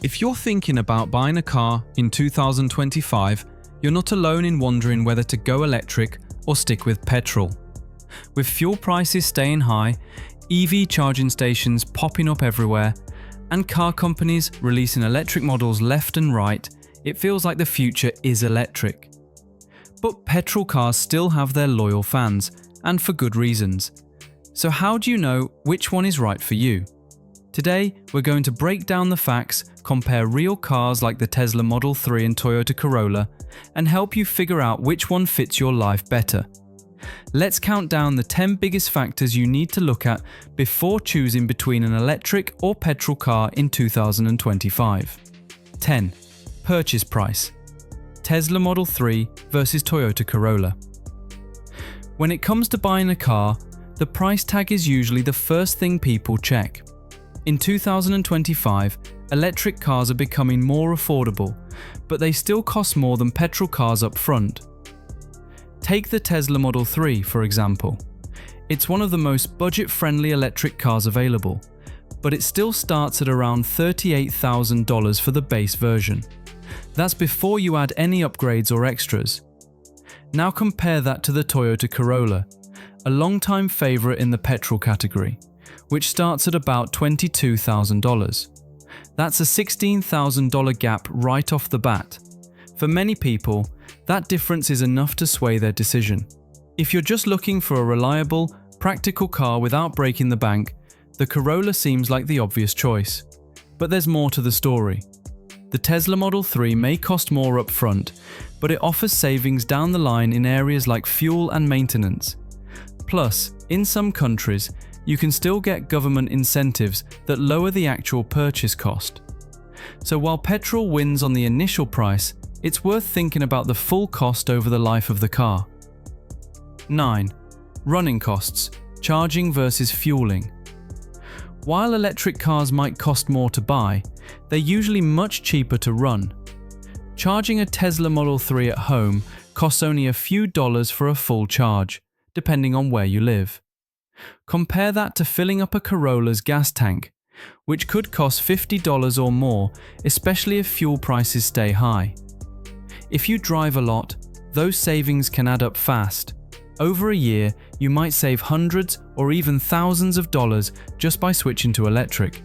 If you're thinking about buying a car in 2025, you're not alone in wondering whether to go electric or stick with petrol. With fuel prices staying high, EV charging stations popping up everywhere, and car companies releasing electric models left and right, it feels like the future is electric. But petrol cars still have their loyal fans, and for good reasons. So how do you know which one is right for you? Today, we're going to break down the facts, compare real cars like the Tesla Model 3 and Toyota Corolla, and help you figure out which one fits your life better. Let's count down the 10 biggest factors you need to look at before choosing between an electric or petrol car in 2025. 10. Purchase price. Tesla Model 3 versus Toyota Corolla. When it comes to buying a car, the price tag is usually the first thing people check. In 2025, electric cars are becoming more affordable, but they still cost more than petrol cars up front. Take the Tesla Model 3, for example. It's one of the most budget-friendly electric cars available, but it still starts at around $38,000 for the base version. That's before you add any upgrades or extras. Now compare that to the Toyota Corolla, a long-time favorite in the petrol category, which starts at about $22,000. That's a $16,000 gap right off the bat. For many people, that difference is enough to sway their decision. If you're just looking for a reliable, practical car without breaking the bank, the Corolla seems like the obvious choice. But there's more to the story. The Tesla Model 3 may cost more up front, but it offers savings down the line in areas like fuel and maintenance. Plus, in some countries, you can still get government incentives that lower the actual purchase cost. So while petrol wins on the initial price, it's worth thinking about the full cost over the life of the car. 9. Running costs, charging versus fueling. While electric cars might cost more to buy, they're usually much cheaper to run. Charging a Tesla Model 3 at home costs only a few dollars for a full charge, depending on where you live. Compare that to filling up a Corolla's gas tank, which could cost $50 or more, especially if fuel prices stay high. If you drive a lot, those savings can add up fast. Over a year, you might save hundreds or even thousands of dollars just by switching to electric.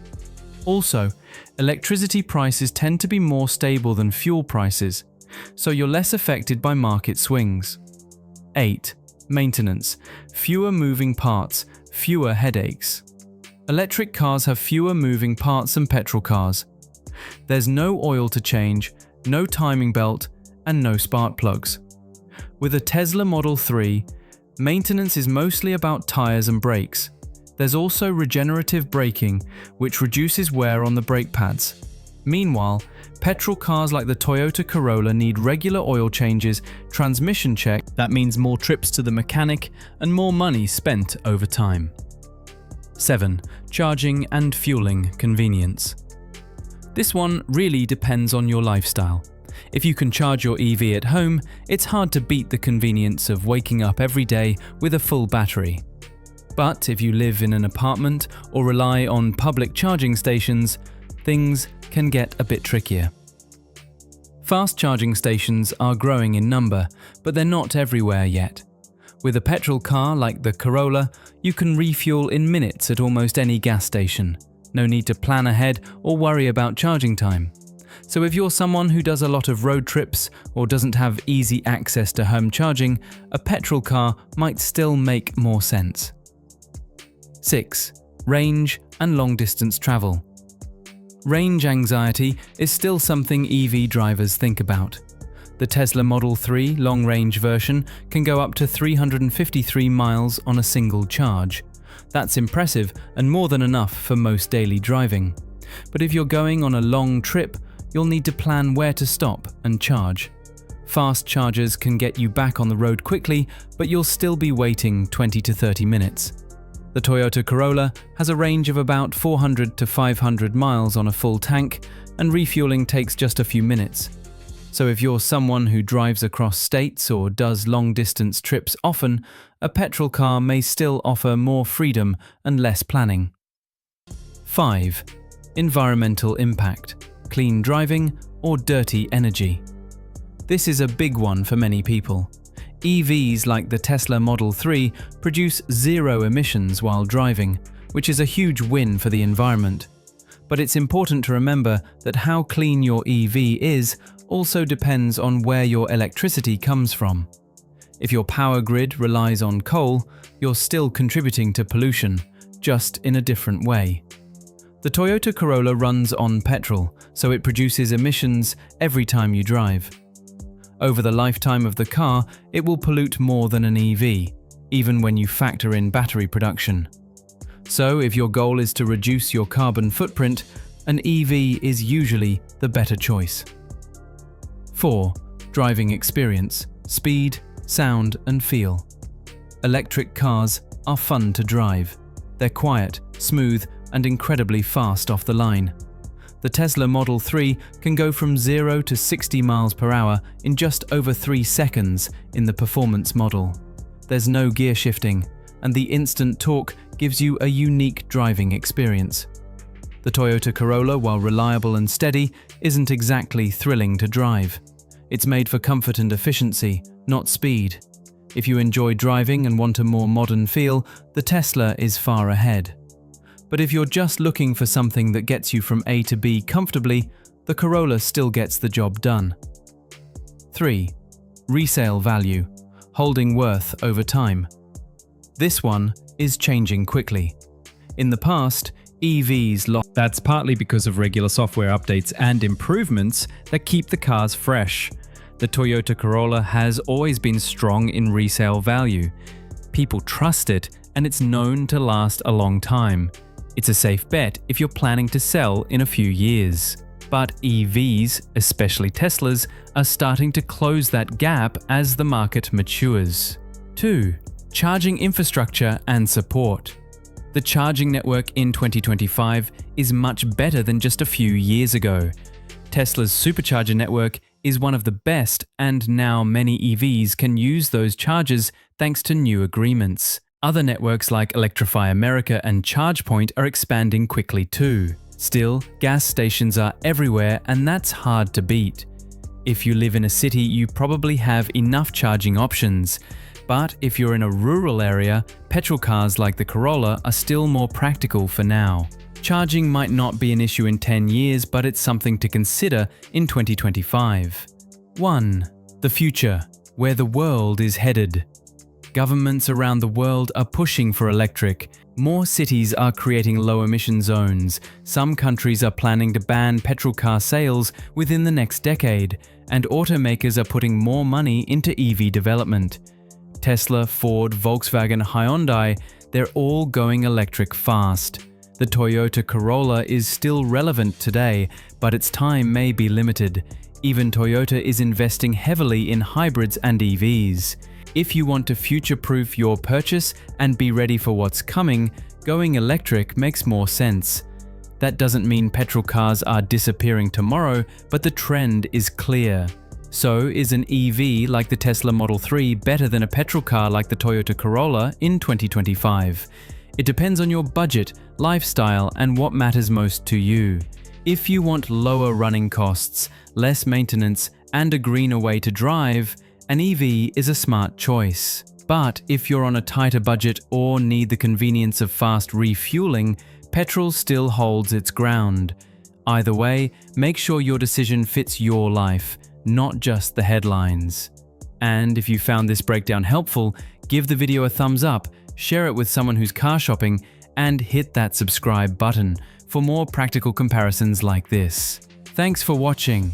Also, electricity prices tend to be more stable than fuel prices, so you're less affected by market swings. 8. Maintenance. Fewer moving parts, fewer headaches. Electric cars have fewer moving parts than petrol cars. There's no oil to change, no timing belt, and no spark plugs. With a Tesla Model 3, maintenance is mostly about tires and brakes. There's also regenerative braking, which reduces wear on the brake pads. Meanwhile, petrol cars like the Toyota Corolla need regular oil changes, transmission check, that means more trips to the mechanic and more money spent over time. 7. Charging and fueling convenience. This one really depends on your lifestyle. If you can charge your EV at home, it's hard to beat the convenience of waking up every day with a full battery. But if you live in an apartment or rely on public charging stations, things can get a bit trickier. Fast charging stations are growing in number, but they're not everywhere yet. With a petrol car like the Corolla, you can refuel in minutes at almost any gas station. No need to plan ahead or worry about charging time. So if you're someone who does a lot of road trips or doesn't have easy access to home charging, a petrol car might still make more sense. 6. Range and long-distance travel. Range anxiety is still something EV drivers think about. The Tesla Model 3 long-range version can go up to 353 miles on a single charge. That's impressive and more than enough for most daily driving. But if you're going on a long trip, you'll need to plan where to stop and charge. Fast chargers can get you back on the road quickly, but you'll still be waiting 20 to 30 minutes. The Toyota Corolla has a range of about 400 to 500 miles on a full tank, and refueling takes just a few minutes. So if you're someone who drives across states or does long-distance trips often, a petrol car may still offer more freedom and less planning. 5. Environmental impact. clean driving, or dirty energy. This is a big one for many people. EVs like the Tesla Model 3 produce zero emissions while driving, which is a huge win for the environment. But it's important to remember that how clean your EV is also depends on where your electricity comes from. If your power grid relies on coal, you're still contributing to pollution, just in a different way. The Toyota Corolla runs on petrol, so it produces emissions every time you drive. Over the lifetime of the car, it will pollute more than an EV, even when you factor in battery production. So if your goal is to reduce your carbon footprint, an EV is usually the better choice. 4. Driving experience, speed, sound and feel. Electric cars are fun to drive. They're quiet, smooth and incredibly fast off the line. The Tesla Model 3 can go from 0 to 60 miles per hour in just over 3 seconds in the performance model. There's no gear shifting, and the instant torque gives you a unique driving experience. The Toyota Corolla, while reliable and steady, isn't exactly thrilling to drive. It's made for comfort and efficiency, not speed. If you enjoy driving and want a more modern feel, the Tesla is far ahead. But if you're just looking for something that gets you from A to B comfortably, the Corolla still gets the job done. 3. Resale value, holding worth over time. This one is changing quickly. In the past, EVs lost. That's partly because of regular software updates and improvements that keep the cars fresh. The Toyota Corolla has always been strong in resale value. People trust it, and it's known to last a long time. It's a safe bet if you're planning to sell in a few years. But EVs, especially Teslas, are starting to close that gap as the market matures. 2. Charging infrastructure and support. The charging network in 2025 is much better than just a few years ago. Tesla's supercharger network is one of the best, and now many EVs can use those chargers thanks to new agreements. Other networks like Electrify America and ChargePoint are expanding quickly too. Still, gas stations are everywhere, and that's hard to beat. If you live in a city, you probably have enough charging options. But if you're in a rural area, petrol cars like the Corolla are still more practical for now. Charging might not be an issue in 10 years, but it's something to consider in 2025. 1. The future, where the world is headed. Governments around the world are pushing for electric. More cities are creating low-emission zones. Some countries are planning to ban petrol car sales within the next decade, and automakers are putting more money into EV development. Tesla, Ford, Volkswagen, Hyundai, they're all going electric fast. The Toyota Corolla is still relevant today, but its time may be limited. Even Toyota is investing heavily in hybrids and EVs. If you want to future-proof your purchase and be ready for what's coming, going electric makes more sense. That doesn't mean petrol cars are disappearing tomorrow, but the trend is clear. So, is an EV like the Tesla Model 3 better than a petrol car like the Toyota Corolla in 2025? It depends on your budget, lifestyle, and what matters most to you. If you want lower running costs, less maintenance, and a greener way to drive, an EV is a smart choice. But if you're on a tighter budget or need the convenience of fast refueling, petrol still holds its ground. Either way, make sure your decision fits your life, not just the headlines. And if you found this breakdown helpful, give the video a thumbs up, share it with someone who's car shopping, and hit that subscribe button for more practical comparisons like this. Thanks for watching.